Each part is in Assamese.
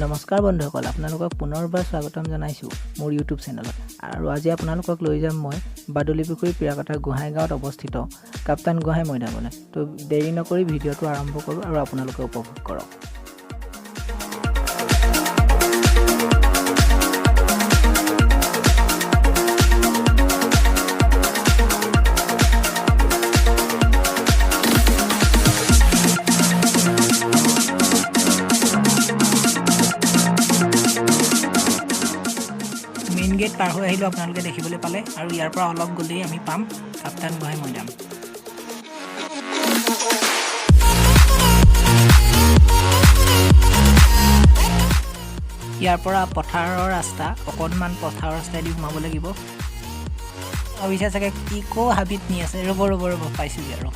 নমস্কাৰ বন্ধুসকল, আপোনালোকক পুনৰবাৰ স্বাগতম জনাইছোঁ মোৰ ইউটিউব চেনেলত। আৰু আজি আপোনালোকক লৈ যাম মই বাদুলিপুখুৰী পিৰাকটা গোহাঁইগাঁৱত অৱস্থিত কাপ্তান গোহাঁই মৈদামলৈ। তো দেৰি নকৰি ভিডিঅ'টো আৰম্ভ কৰোঁ আৰু আপোনালোকে উপভোগ কৰক। মেইন গেট পাৰ হৈ আহিলোঁ, আপোনালোকে দেখিবলৈ পালে। আৰু ইয়াৰ পৰা অলপ গ'লেই আমি পাম কাপ্তান গোহাঁই মৈদাম। ইয়াৰ পৰা পথাৰৰ ৰাস্তা, অকণমান পথাৰৰ ৰাস্তাইদি সোমাব লাগিব। অৱশ্যে চাগে কি হাবিত নি আছে, ৰ'ব পাইছোঁগৈ আৰু।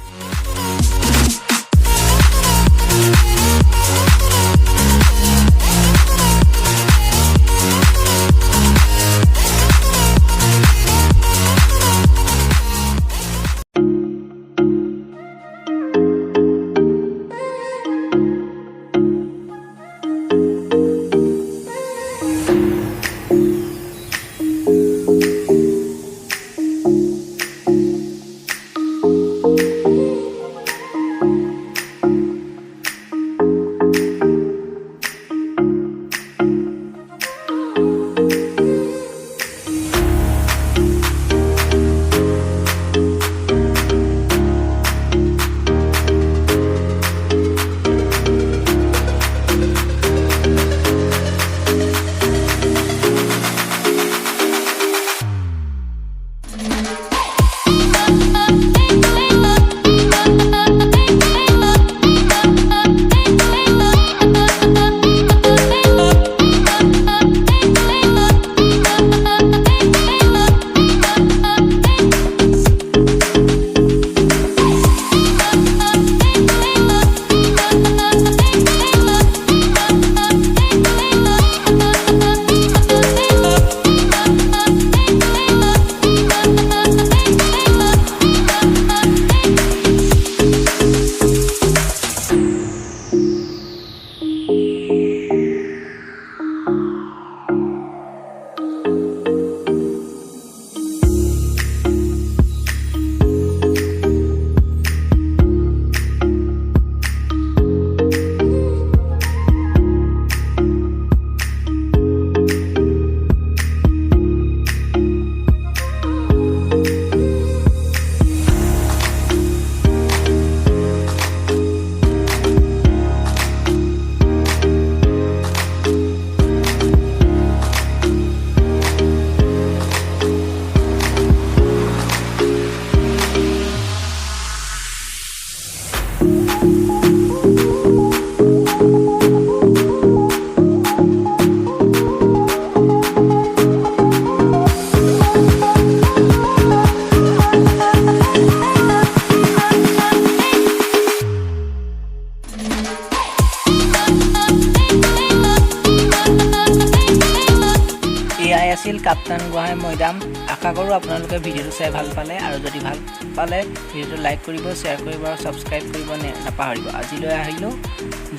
এয়াই আছিল কাপ্তান গোহাঁই মৈদাম। আশা কৰোঁ আপোনালোকে ভিডিঅ'টো চাই ভাল পালে, আৰু যদি ভাল পালে ভিডিঅ'টো লাইক কৰিব, শ্বেয়াৰ কৰিব আৰু ছাবস্ক্ৰাইব কৰিব নাপাহৰিব। আজিলৈ আহিলোঁ।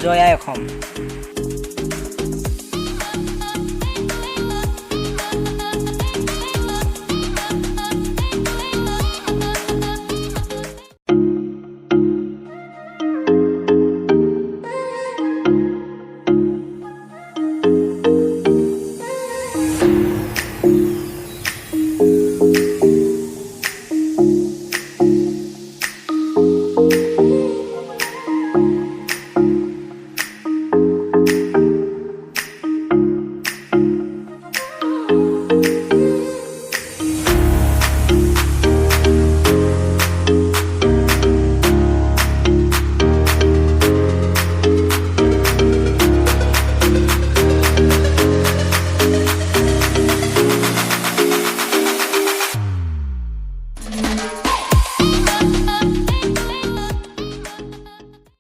জয় আই অসম।